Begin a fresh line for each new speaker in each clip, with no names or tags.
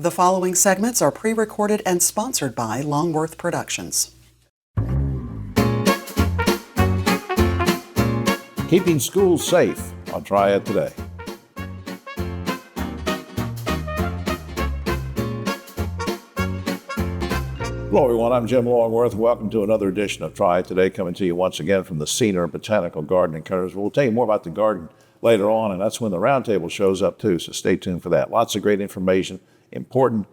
The following segments are pre-recorded and sponsored by Longworth Productions.
Keeping schools safe on Triad Today. Hello everyone, I'm Jim Longworth. Welcome to another edition of Triad Today, coming to you once again from the Cedar Botanical Garden in Curtis. We'll tell you more about the garden later on, and that's when the roundtable shows up too, so stay tuned for that. Lots of great information, important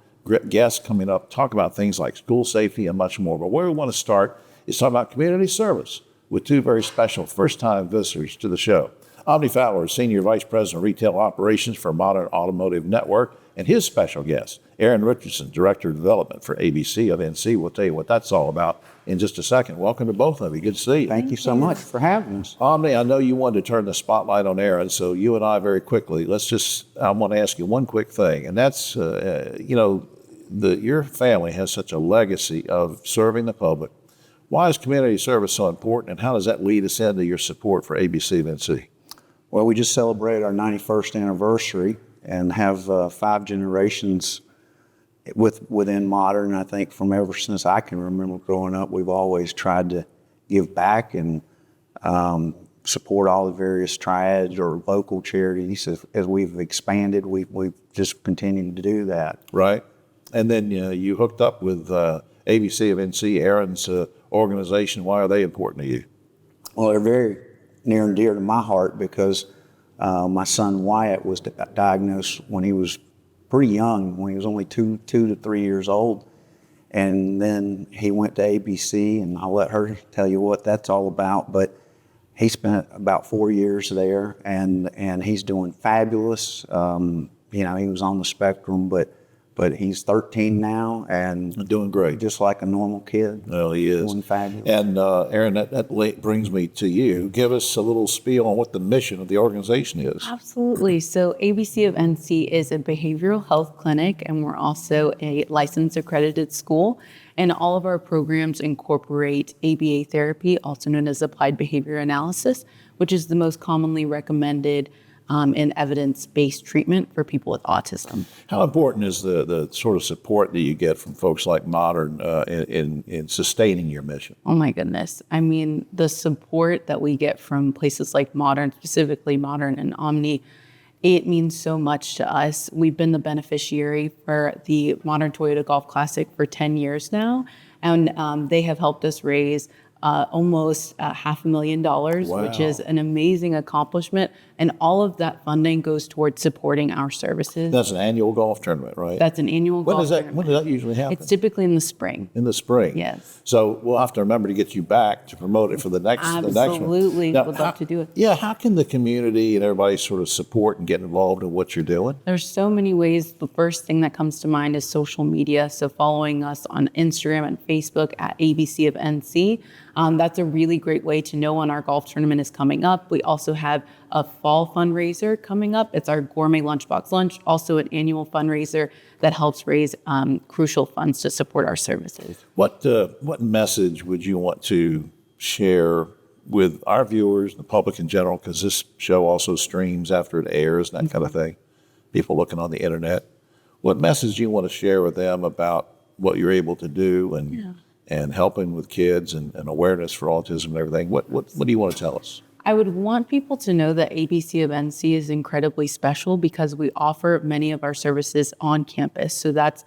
guests coming up, talk about things like school safety and much more. But where we want to start is talking about community service with two very special first-time visitors to the show. Omni Fowler, Senior Vice President of Retail Operations for Modern Automotive Network, and his special guest, Aaron Richardson, Director of Development for ABC of NC. We'll tell you what that's all about in just a second. Welcome to both of you. Good to see you.
Thank you so much for having us.
Omni, I know you wanted to turn the spotlight on Aaron, so you and I very quickly, I want to ask you one quick thing, and that's, your family has such a legacy of serving the public. Why is community service so important, and how does that lead us into your support for ABC of NC?
Well, we just celebrated our 91st anniversary and have 5 generations within Modern. I think from ever since I can remember growing up, we've always tried to give back and support all the various triads or local charities. As we've expanded, we've just continued to do that.
Right. And then you hooked up with ABC of NC, Aaron's organization. Why are they important to you?
Well, they're very near and dear to my heart because my son Wyatt was diagnosed when he was pretty young, when he was only two to 3 years old. And then he went to ABC, and I'll let her tell you what that's all about. But he spent about 4 years there, and he's doing fabulous. He was on the spectrum, but he's 13 now and
doing great,
just like a normal kid.
Well, he is
doing fabulous.
And Aaron, that brings me to you. Give us a little spiel on what the mission of the organization is.
Absolutely. So ABC of NC is a behavioral health clinic, and we're also a licensed accredited school. And all of our programs incorporate ABA therapy, also known as applied behavior analysis, which is the most commonly recommended and evidence-based treatment for people with autism.
How important is the sort of support that you get from folks like Modern in sustaining your mission?
Oh my goodness. I mean, the support that we get from places like Modern, specifically Modern and Omni, it means so much to us. We've been the beneficiary for the Modern Toyota Golf Classic for 10 years now, and they have helped us raise almost $500,000,
wow,
which is an amazing accomplishment. And all of that funding goes towards supporting our services.
That's an annual golf tournament, right?
That's an annual golf tournament.
When does that usually happen?
It's typically in the spring.
In the spring?
Yes.
So we'll have to remember to get you back to promote it for the next one.
Absolutely. Would love to do it.
Yeah, how can the community and everybody sort of support and get involved in what you're doing?
There's so many ways. The first thing that comes to mind is social media. So following us on Instagram and Facebook at ABC of NC. That's a really great way to know when our golf tournament is coming up. We also have a fall fundraiser coming up. It's our Gourmet Lunchbox Lunch, also an annual fundraiser that helps raise crucial funds to support our services.
What message would you want to share with our viewers, the public in general, because this show also streams after it airs, that kind of thing, people looking on the internet. What message do you want to share with them about what you're able to do and helping with kids and awareness for autism and everything? What do you want to tell us?
I would want people to know that ABC of NC is incredibly special because we offer many of our services on campus. So that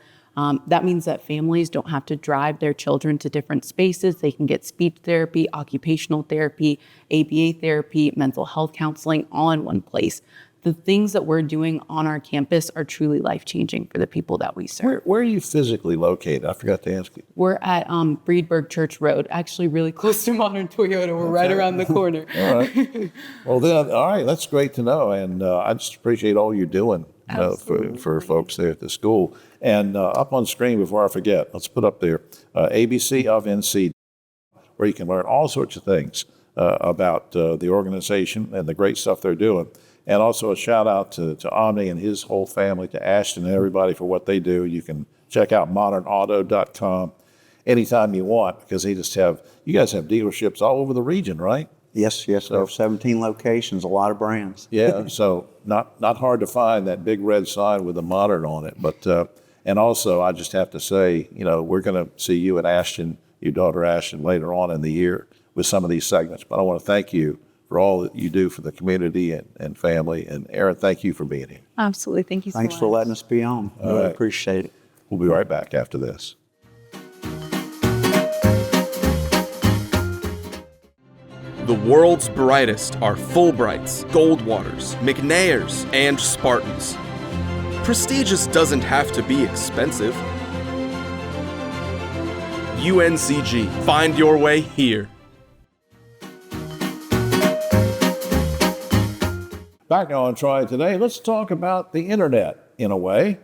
means that families don't have to drive their children to different spaces. They can get speech therapy, occupational therapy, ABA therapy, mental health counseling, all in one place. The things that we're doing on our campus are truly life-changing for the people that we serve.
Where are you physically located? I forgot to ask you.
We're at Breedburg Church Road, actually really close to Modern Toyota. We're right around the corner.
All right. Well, then, all right, that's great to know. And I just appreciate all you're doing for folks there at the school. And up on screen, before I forget, let's put up there, ABC of NC, where you can learn all sorts of things about the organization and the great stuff they're doing. And also a shout out to Omni and his whole family, to Ashton and everybody for what they do. You can check out modernauto.com anytime you want, because you guys have dealerships all over the region, right?
Yes. We have 17 locations, a lot of brands.
Yeah, so not hard to find that big red sign with a Modern on it. But And also, I just have to say, we're going to see you and Ashton, your daughter Ashton, later on in the year with some of these segments. But I want to thank you for all that you do for the community and family. And Aaron, thank you for being here.
Absolutely. Thank you so
Thanks
much.
for letting us be on. Really
right.
appreciate it.
We'll be right back after this.
The world's brightest are Fulbrights, Goldwaters, McNairs, and Spartans. Prestigious doesn't have to be expensive. UNCG. Find your way here.
Back now on Triad Today, let's talk about the internet in a way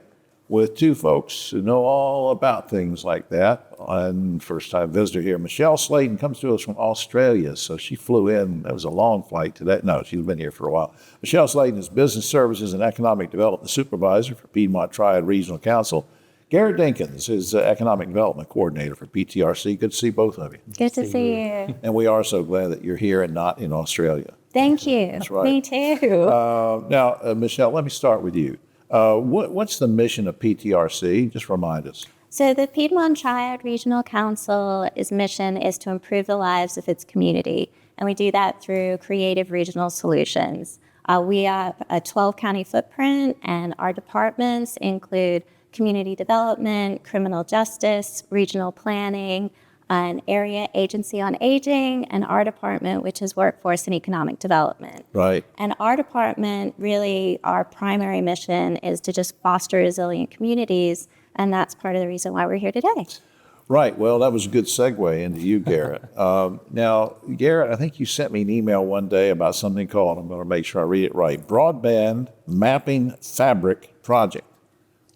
with two folks who know all about things like that. And first-time visitor here, Michelle Slayton, comes to us from Australia. So she flew in. That was a long flight today. No, she's been here for a while. Michelle Slayton is Business Services and Economic Development Supervisor for Piedmont Triad Regional Council. Garrett Dinkins is Economic Development Coordinator for PTRC. Good to see both of you.
Good to see you.
And we are so glad that you're here and not in Australia.
Thank you.
That's right.
Me too.
Now, Michelle, let me start with you. What's the mission of PTRC? Just remind us.
So the Piedmont Triad Regional Council's mission is to improve the lives of its community, and we do that through creative regional solutions. We have a 12-county footprint, and our departments include community development, criminal justice, regional planning, an area agency on aging, and our department, which is workforce and economic development.
Right.
And our department, really, our primary mission is to just foster resilient communities, and that's part of the reason why we're here today.
Right. Well, that was a good segue into you, Garrett. Now, Garrett, I think you sent me an email one day about something called, I'm going to make sure I read it right, Broadband Mapping Fabric Project.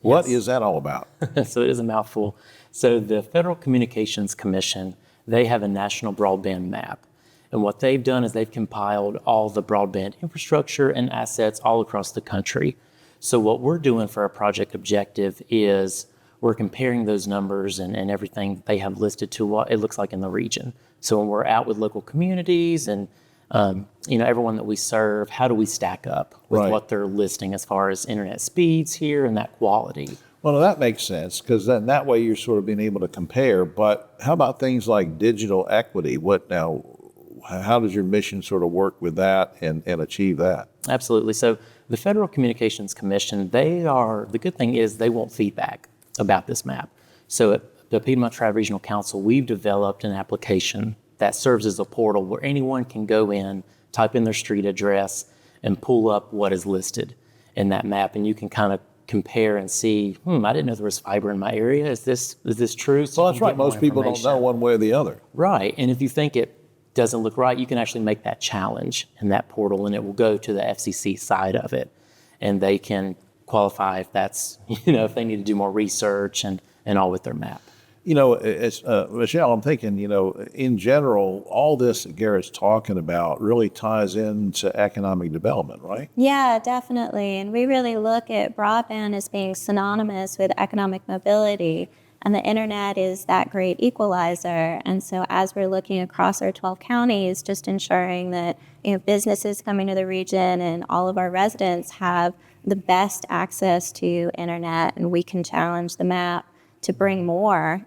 What is that all about?
So it is a mouthful. So the Federal Communications Commission, they have a national broadband map. And what they've done is they've compiled all the broadband infrastructure and assets all across the country. So what we're doing for our project objective is we're comparing those numbers and everything they have listed to what it looks like in the region. So when we're out with local communities and everyone that we serve, how do we stack up with what they're listing as far as internet speeds here and that quality?
Well, that makes sense because then that way you're sort of being able to compare. But how about things like digital equity? How does your mission sort of work with that and achieve that?
Absolutely. So the Federal Communications Commission, the good thing is they want feedback about this map. So at the Piedmont Triad Regional Council, we've developed an application that serves as a portal where anyone can go in, type in their street address, and pull up what is listed in that map. And you can kind of compare and see, I didn't know there was fiber in my area. Is this true? So
well, that's right. Most people don't know one way or the other.
Right. And if you think it doesn't look right, you can actually make that challenge in that portal, and it will go to the FCC side of it. And they can qualify if that's, if they need to do more research and all with their map.
Michelle, I'm thinking, in general, all this that Garrett's talking about really ties into economic development, right?
Yeah, definitely. And we really look at broadband as being synonymous with economic mobility, and the internet is that great equalizer. And so as we're looking across our 12 counties, just ensuring that businesses coming to the region and all of our residents have the best access to internet, and we can challenge the map to bring more.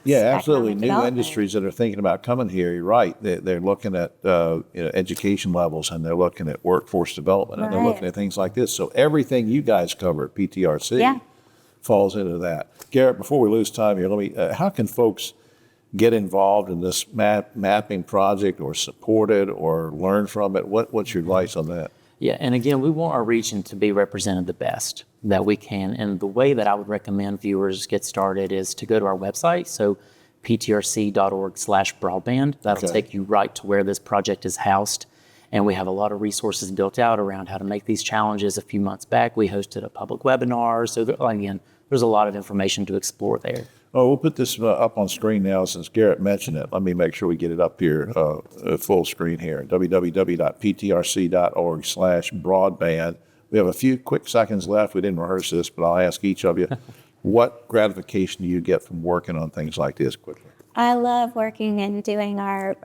Yeah, absolutely. New industries that are thinking about coming here, you're right. They're looking at education levels, and they're looking at workforce development, and they're looking at things like this. So everything you guys cover at PTRC falls into that. Garrett, before we lose time here, how can folks get involved in this mapping project or support it or learn from it? What's your advice on that?
Yeah, and again, we want our region to be represented the best that we can. And the way that I would recommend viewers get started is to go to our website, so ptrc.org/broadband. That'll take you right to where this project is housed. And we have a lot of resources built out around how to make these challenges. A few months back, we hosted a public webinar. So again, there's a lot of information to explore there.
Oh, we'll put this up on screen now since Garrett mentioned it. Let me make sure we get it up here, full screen here, www.ptrc.org/broadband. We have a few quick seconds left. We didn't rehearse this, but I'll ask each of you, what gratification do you get from working on things like this quickly?
I love working and doing our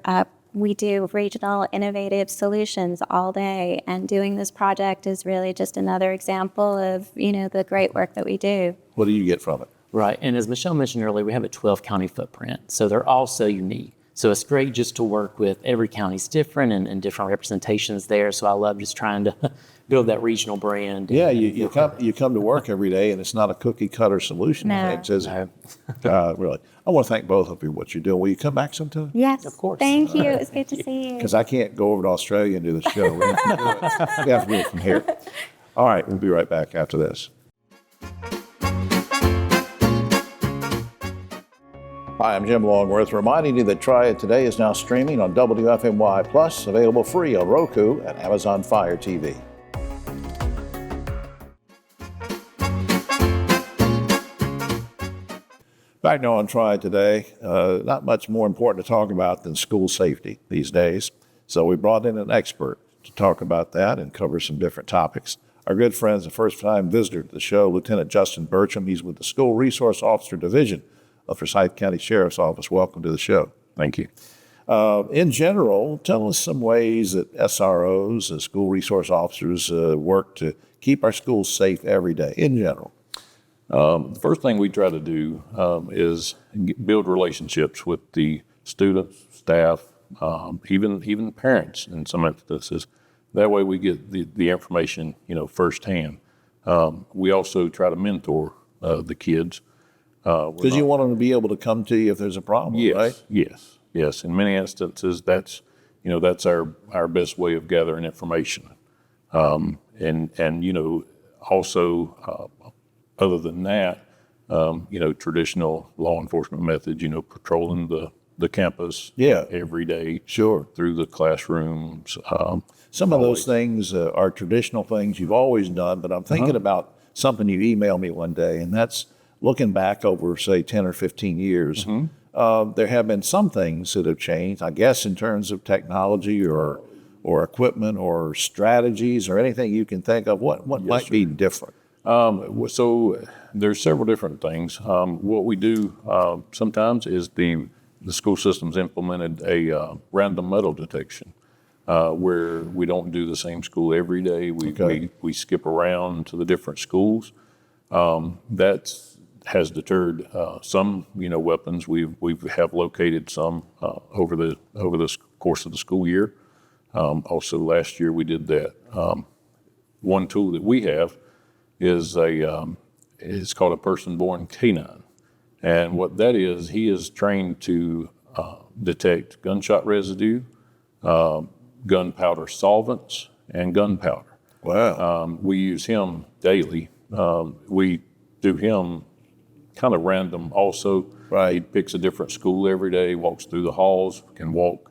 we do regional innovative solutions all day, and doing this project is really just another example of, the great work that we do.
What do you get from it?
Right. And as Michelle mentioned earlier, we have a 12 county footprint. So they're all so unique. So it's great just to work with every county's different and different representations there. So I love just trying to build that regional brand.
Yeah, you come to work every day, and it's not a cookie cutter solution.
No.
Thanks, is it? Really. I want to thank both of you for what you're doing. Will you come back sometime?
Yes,
Of course.
Thank you. It was good to see you.
Because I can't go over to Australia and do the show. We have to do it from here. All right, we'll be right back after this. Hi, I'm Jim Longworth, reminding you that Triad Today is now streaming on WFMY Plus, available free on Roku and Amazon Fire TV. Back now on Triad Today, not much more important to talk about than school safety these days. So we brought in an expert to talk about that and cover some different topics. Our good friend, the first-time visitor to the show, Lieutenant Justin Burcham. He's with the School Resource Officer Division of Forsyth County Sheriff's Office. Welcome to the show.
Thank you.
In general, tell us some ways that SROs, school resource officers, work to keep our schools safe every day, in general.
The first thing we try to do is build relationships with the students, staff, even parents in some instances. That way we get the information, firsthand. We also try to mentor the kids.
Because you want them to be able to come to you if there's a problem,
Yes,
right?
yes. In many instances, that's our best way of gathering information. Also, other than that, traditional law enforcement methods, patrolling the campus every day,
Sure.
through the classrooms.
Some of those things are traditional things you've always done, but I'm thinking about something you emailed me one day, and that's looking back over, say, 10 or 15 years. There have been some things that have changed, I guess, in terms of technology or equipment or strategies or anything you can think of. What might be different?
So there's several different things. What we do sometimes is the school system's implemented a random metal detection, where we don't do the same school every day. We skip around to the different schools. That has deterred some weapons. We have located some over the course of the school year. Also last year we did that. One tool that we have is it's called a person-born canine. And what that is, he is trained to detect gunshot residue, gunpowder solvents, and gunpowder.
Wow.
We use him daily. We do him kind of random also.
Right.
He picks a different school every day, walks through the halls, can walk,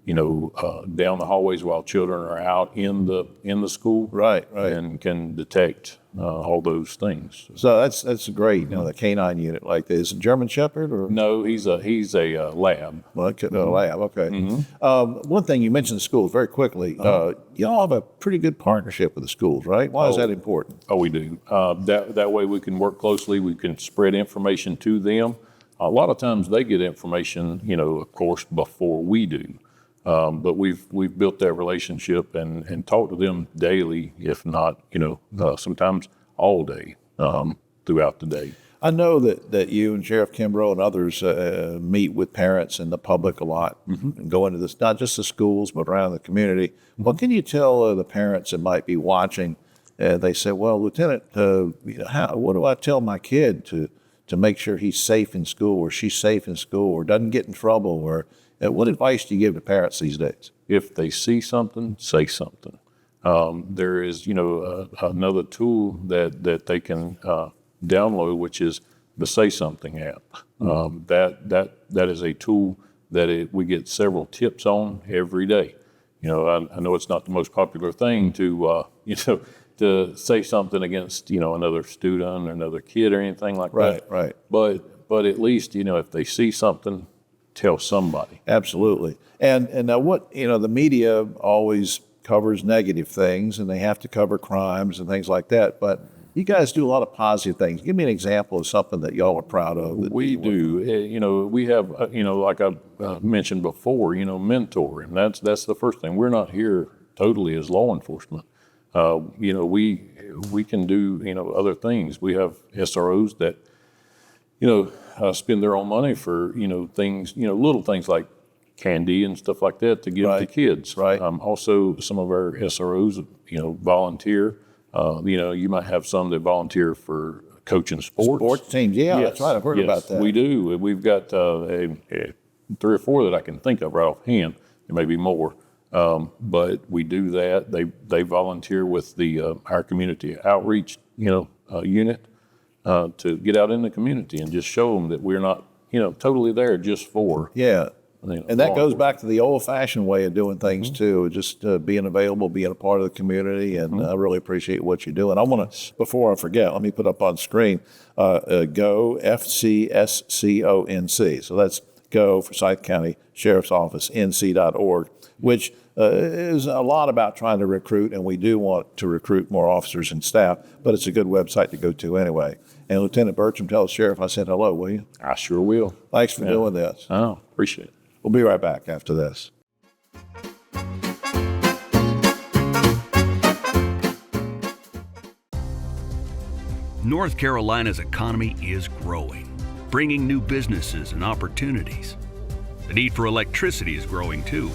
down the hallways while children are out in the school.
Right.
And can detect all those things.
So that's great. The canine unit like this. Is it German Shepherd or?
No, he's a lab.
Well, a lab. Okay. One thing you mentioned the schools very quickly. Y'all have a pretty good partnership with the schools, right? Why is that important?
Oh, we do. That way we can work closely. We can spread information to them. A lot of times they get information, of course, before we do. But we've built that relationship and talk to them daily, if not, sometimes all day throughout the day.
I know that you and Sheriff Kimbrough and others meet with parents and the public a lot and go into this, not just the schools, but around the community. What can you tell the parents that might be watching? They say, well, Lieutenant, what do I tell my kid to make sure he's safe in school or she's safe in school or doesn't get in trouble? Or what advice do you give to parents these days?
If they see something, say something. There is, another tool that they can download, which is the Say Something app. That is a tool that we get several tips on every day. I know it's not the most popular thing to say something against another student or another kid or anything like that.
Right.
But at least if they see something, tell somebody.
Absolutely. And now the media always covers negative things and they have to cover crimes and things like that. But You guys do a lot of positive things. Give me an example of something that y'all are proud of.
We do. We have, like I mentioned before, mentoring. That's the first thing. We're not here totally as law enforcement. We can do, other things. We have SROs that, spend their own money for, things, little things like candy and stuff like that to give to kids.
Right.
Also, some of our SROs, volunteer. You might have some that volunteer for coaching sports.
Sports teams,
Yes,
that's right. I've heard about that.
We do. We've got 3 or 4 that I can think of right offhand. There may be more, but we do that. They volunteer with our community outreach, unit to get out in the community and just show them that we're not, totally there just for.
Yeah. And that goes back to the old-fashioned way of doing things too, just being available, being a part of the community, and I really appreciate what you do. And I want to, before I forget, let me put up on screen, GO, FCSCONC. So that's GO, Forsyth County Sheriff's Office, NC.org, which is a lot about trying to recruit, and we do want to recruit more officers and staff, but it's a good website to go to anyway. And Lieutenant Bertram, tell the sheriff I said hello, will you?
I sure will.
Thanks for doing this.
Oh, appreciate it.
We'll be right back after this.
North Carolina's economy is growing, bringing new businesses and opportunities. The need for electricity is growing too.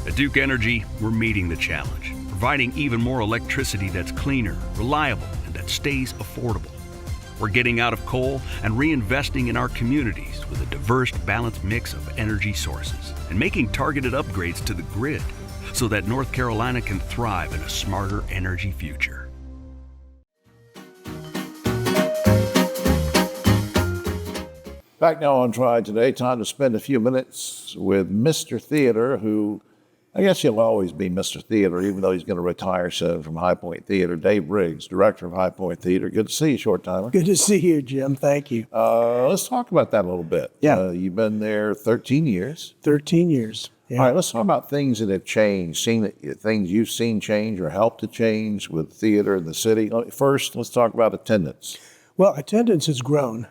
At Duke Energy, we're meeting the challenge, providing even more electricity that's cleaner, reliable, and that stays affordable. We're getting out of coal and reinvesting in our communities with a diverse, balanced mix of energy sources and making targeted upgrades to the grid so that North Carolina can thrive in a smarter energy future.
Back now on Triad Today, time to spend a few minutes with Mr. Theater, who I guess he'll always be Mr. Theater, even though he's going to retire soon from High Point Theater. Dave Briggs, director of High Point Theater. Good to see you, short timer.
Good to see you, Jim. Thank you.
Let's talk about that a little bit.
Yeah.
You've been there 13 years.
13 years. Yeah.
All right, let's talk about things that have changed, things you've seen change or helped to change with theater in the city. First, let's talk about attendance.
Well, attendance has grown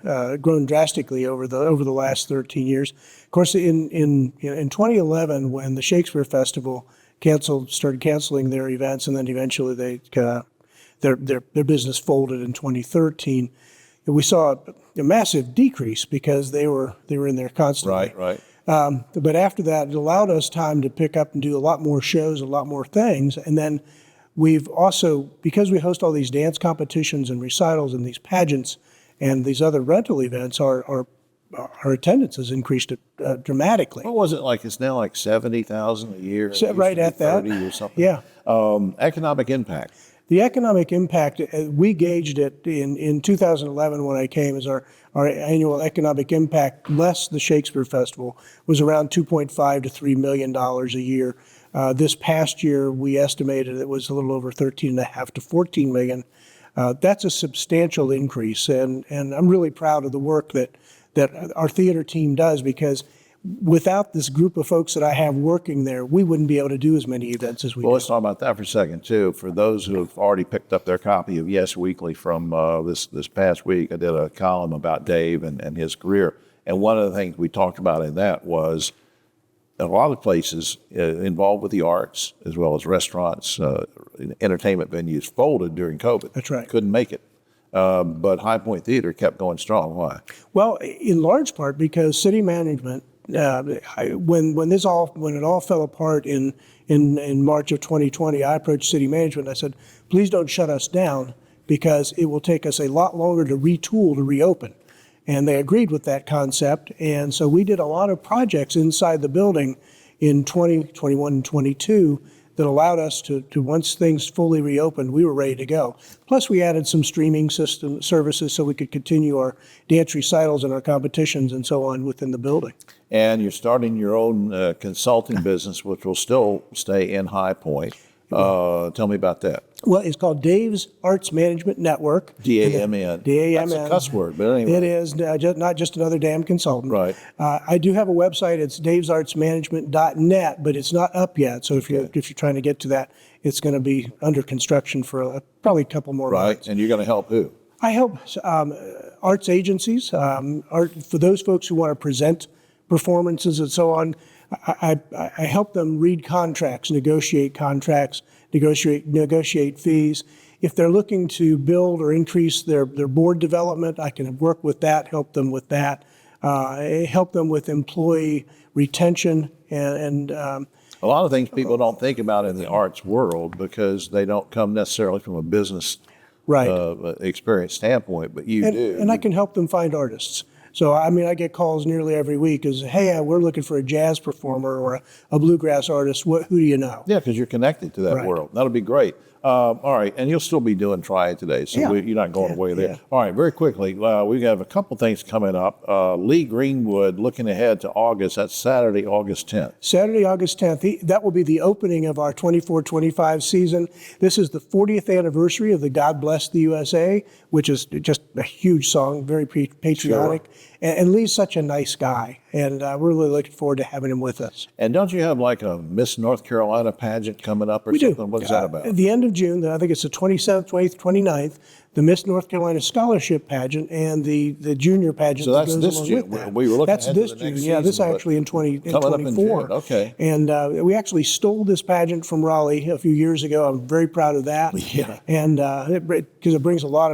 drastically over the last 13 years. Of course, in 2011, when the Shakespeare Festival started canceling their events, and then eventually their business folded in 2013, we saw a massive decrease because they were in there constantly.
Right.
But after that, it allowed us time to pick up and do a lot more shows, a lot more things, and then we've also, because we host all these dance competitions and recitals and these pageants and these other rental events, our attendance has increased dramatically.
What was it like? It's now like 70,000 a year.
So right at that.
30 or something.
Yeah.
Economic impact.
The economic impact, we gauged it in 2011 when I came, as our annual economic impact, less the Shakespeare Festival, was around $2.5 to $3 million a year. This past year, we estimated it was a little over 13.5 to 14 million. That's a substantial increase, and I'm really proud of the work that our theater team does, because without this group of folks that I have working there, we wouldn't be able to do as many events as we do.
Well, let's talk about that for a second, too. For those who have already picked up their copy of Yes Weekly from this past week, I did a column about Dave and his career. And one of the things we talked about in that was a lot of places involved with the arts, as well as restaurants, entertainment venues, folded during COVID.
That's right.
Couldn't make it. But High Point Theater kept going strong. Why?
Well, in large part because city management, when it all fell apart in March of 2020, I approached city management. I said, please don't shut us down, because it will take us a lot longer to retool to reopen. And they agreed with that concept. And so we did a lot of projects inside the building in 2021 and 22 that allowed us to once things fully reopened, we were ready to go. Plus, we added some streaming system services so we could continue our dance recitals and our competitions and so on within the building.
And you're starting your own consulting business, which will still stay in High Point. Tell me about that.
Well, it's called Dave's Arts Management Network.
DAMN.
DAMN.
That's a cuss word, but anyway.
It is not just another damn consultant.
Right.
I do have a website. It's davesartsmanagement.net, but it's not up yet. So if you're trying to get to that, it's going to be under construction for probably a couple more
Right,
months.
and you're going to help who?
I help arts agencies, for those folks who want to present performances and so on. I help them read contracts, negotiate fees. If they're looking to build or increase their board development, I can work with that, help them with that, help them with employee retention and
A lot of things people don't think about in the arts world because they don't come necessarily from a business experience standpoint, but you do.
And I can help them find artists. So, I mean, I get calls nearly every week as, hey, we're looking for a jazz performer or a bluegrass artist. Who do you know?
Yeah, because you're connected to that
Right.
world. That'll be great. All right, and you'll still be doing Triad Today, so
Yeah.
you're not going away there.
Yeah.
All right, very quickly, we have a couple things coming up. Lee Greenwood, looking ahead to August. That's Saturday, August 10th.
Saturday, August 10th, that will be the opening of our 24-25 season. This is the 40th anniversary of the God Bless the USA, which is just a huge song, very patriotic.
Sure.
And Lee's such a nice guy, and we're really looking forward to having him with us.
And don't you have like a Miss North Carolina pageant coming up or
We
something?
do.
What's that about?
At the end of June, I think it's the 27th, 28th, 29th, the Miss North Carolina Scholarship Pageant and the junior pageant
So
that
that's
goes
this
along
June.
with that.
We were looking
That's
ahead to
this
the
June.
next
Yeah, this
season, but
actually in
coming up in
24.
June, okay.
And we actually stole this pageant from Raleigh a few years ago. I'm very proud of that.
Yeah.
And because it brings a lot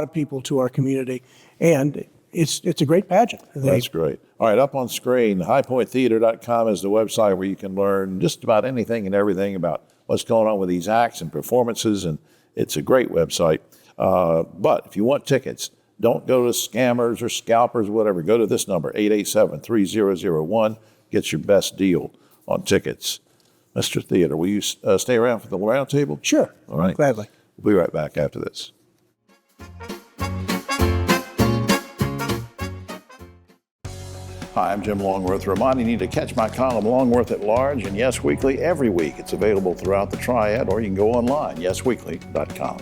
of people to our community, and it's a great pageant.
That's great. All right, up on screen, highpointtheater.com is the website where you can learn just about anything and everything about what's going on with these acts and performances, and it's a great website. But if you want tickets, don't go to scammers or scalpers or whatever. Go to this number, 887-3001. Get your best deal on tickets. Mr. Theater, will you stay around for the round table?
Sure.
All right.
Gladly.
We'll be right back after this. Hi, I'm Jim Longworth, reminding you to catch my column Longworth at Large and Yes Weekly every week. It's available throughout the Triad, or you can go online, yesweekly.com.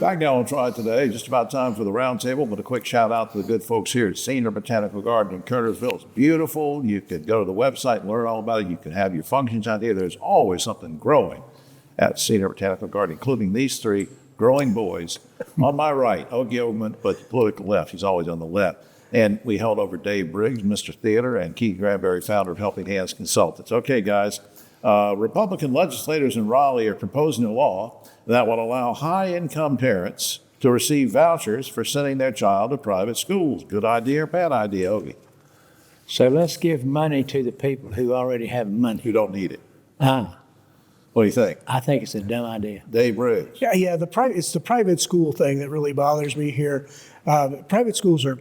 Back now on Triad Today, just about time for the roundtable, but a quick shout out to the good folks here at Senior Botanical Garden in Curtisville. It's beautiful. You could go to the website and learn all about it. You can have your functions out here. There's always something growing at Senior Botanical Garden, including these three growing boys. On my right, Ogie Ogman, but the political left. He's always on the left. And we held over Dave Briggs, Mr. Theater, and Keith Granberry, founder of Helping Hands Consultants. Okay, guys. Republican legislators in Raleigh are proposing a law that will allow high-income parents to receive vouchers for sending their child to private schools. Good idea or bad idea, Ogie?
So let's give money to the people who already have money.
Who don't need it.
What
do you think?
I think it's a dumb idea.
Dave Briggs.
Yeah. It's the private school thing that really bothers me here. Private schools are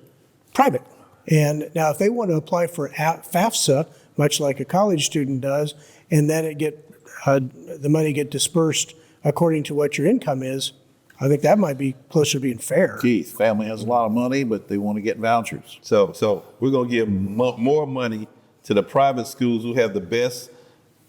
private, and now if they want to apply for FAFSA, much like a college student does, and then the money get dispersed according to what your income is, I think that might be closer to being fair.
Keith, family has a lot of money, but they want to get vouchers.
So we're going to give more money to the private schools who have the best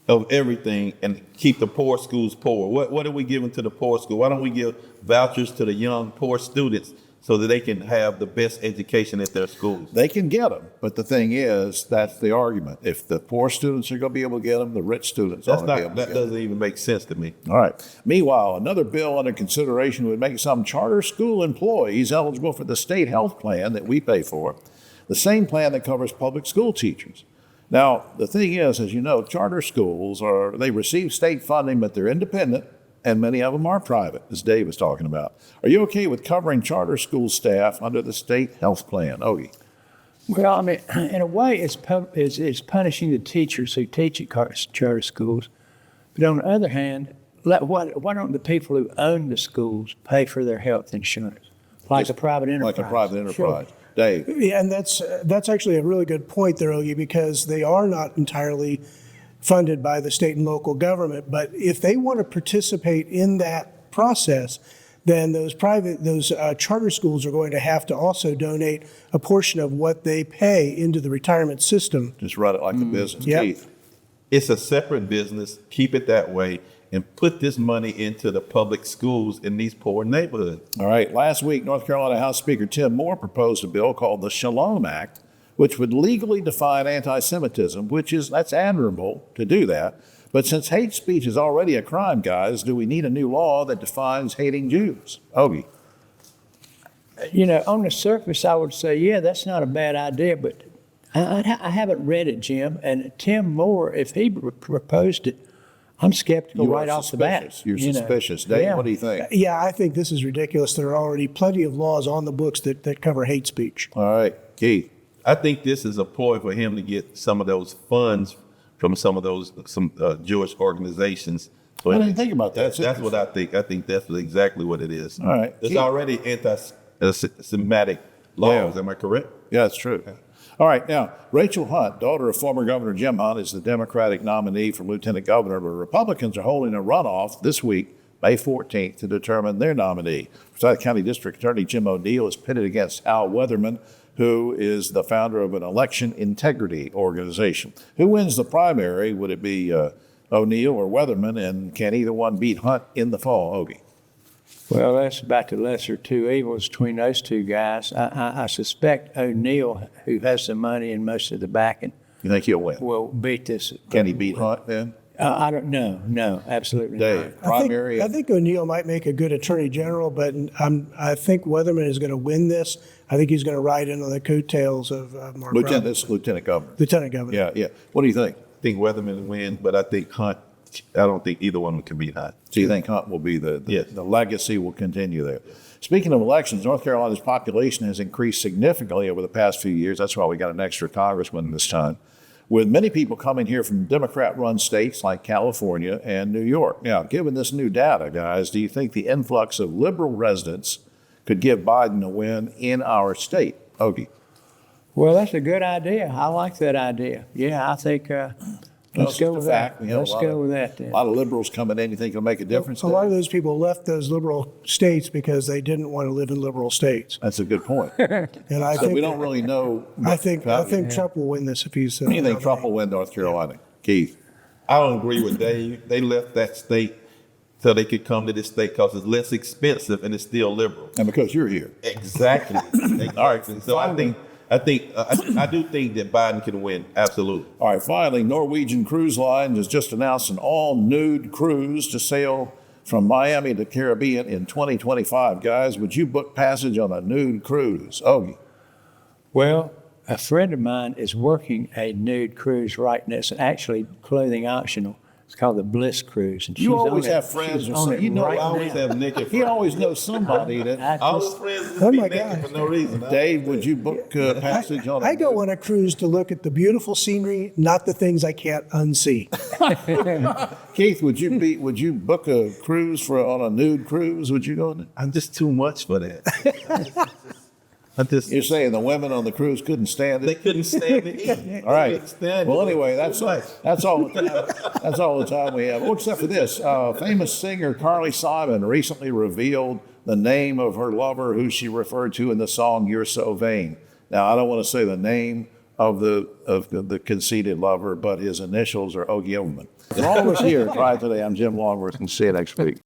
of everything and keep the poor schools poor. What are we giving to the poor school? Why don't we give vouchers to the young poor students so that they can have the best education at their schools?
They can get them, but the thing is, that's the argument. If the poor students are going to be able to get them, the rich students aren't going to be able to get them.
That doesn't even make sense to me.
All right. Meanwhile, another bill under consideration would make some charter school employees eligible for the state health plan that we pay for, the same plan that covers public school teachers. Now, the thing is, as you know, charter schools they receive state funding, but they're independent, and many of them are private, as Dave was talking about. Are you okay with covering charter school staff under the state health plan? Ogie?
Well, I mean, in a way, it's punishing the teachers who teach at charter schools. But on the other hand, why don't the people who own the schools pay for their health insurance, like a private enterprise?
Like a private enterprise.
Sure.
Dave?
Yeah, and that's actually a really good point there, Ogie, because they are not entirely funded by the state and local government. But if they want to participate in that process, then those charter schools are going to have to also donate a portion of what they pay into the retirement system.
Just run it like a business.
Yep.
Keith.
It's a separate business. Keep it that way and put this money into the public schools in these poor neighborhoods.
All right. Last week, North Carolina House Speaker Tim Moore proposed a bill called the Shalom Act, which would legally define anti-Semitism, that's admirable to do that. But since hate speech is already a crime, guys, do we need a new law that defines hating Jews? Ogie.
You know, on the surface, I would say, yeah, that's not a bad idea, but I haven't read it, Jim. And Tim Moore, if he proposed it, I'm skeptical
You are
right off the bat.
suspicious. You're
you know.
suspicious. Dave,
Yeah.
what do you think?
Yeah, I think this is ridiculous. There are already plenty of laws on the books that cover hate speech.
All right. Keith.
I think this is a ploy for him to get some of those funds from some Jewish organizations. So
I didn't think about that.
That's what I think. I think that's exactly what it is.
All right.
It's already anti-Semitic laws. Am I correct?
Yeah, that's true. All right. Now, Rachel Hunt, daughter of former Governor Jim Hunt, is the Democratic nominee for lieutenant governor, but Republicans are holding a runoff this week, May 14th, to determine their nominee. Forsyth County District Attorney Jim O'Neill is pitted against Al Weatherman, who is the founder of an election integrity organization. Who wins the primary? Would it be O'Neill or Weatherman? And can either one beat Hunt in the fall, Ogie?
Well, that's about the lesser two evils between those two guys. I suspect O'Neill, who has the money and most of the backing,
You think he'll win?
will beat this.
Can he beat Hunt then?
I don't know. No, absolutely
Dave,
not.
primary.
I think O'Neill might make a good attorney general, but I think Weatherman is going to win this. I think he's going to ride in on the coattails of Mark
Lieutenant,
Brown.
this is Lieutenant Governor.
Lieutenant Governor.
Yeah, yeah. What do you think?
I think Weatherman wins, but I think Hunt. I don't think either one can beat Hunt.
So you think Hunt will be
Yes.
the legacy will continue there? Speaking of elections, North Carolina's population has increased significantly over the past few years. That's why we got an extra congressman this time, with many people coming here from Democrat-run states like California and New York. Now, given this new data, guys, do you think the influx of liberal residents could give Biden a win in our state? Ogie.
Well, that's a good idea. I like that idea. Yeah, I think let's go with that. Let's go with that then.
A lot of liberals coming in. You think it'll make a difference?
A lot of those people left those liberal states because they didn't want to live in liberal states.
That's a good point.
And I
So
think
we don't really know.
I think Trump will win this if he's.
What do you think Trump will win North Carolina? Keith.
I don't agree with Dave. They left that state so they could come to this state because it's less expensive and it's still liberal.
And because you're here.
Exactly. All right. So I do think that Biden can win. Absolutely.
All right, finally, Norwegian Cruise Line has just announced an all-nude cruise to sail from Miami to Caribbean in 2025. Guys, would you book passage on a nude cruise? Ogie.
Well, a friend of mine is working a nude cruise right now. It's actually clothing optional. It's called the Bliss Cruise. And
You
she's
always
on it.
have friends
She's
or
on
something.
it
You know,
right
I always
now.
have naked
He
friends.
always knows somebody that.
All his friends just
Oh
be
my
naked
God.
for no reason.
Dave, would you book passage on a
I go on a cruise to look at the beautiful scenery, not the things I can't unsee.
Keith, would you book a cruise on a nude cruise? Would you go on it?
I'm just too much for that.
You're saying the women on the cruise couldn't stand
They
it?
couldn't stand it.
All right. Well, anyway, that's all the time we have. Oh, except for this, famous singer Carly Simon recently revealed the name of her lover, who she referred to in the song "You're So Vain." Now, I don't want to say the name of the conceited lover, but his initials are Ogie Overman. For all of us here at Triad Today, I'm Jim Longworth, and see you next week.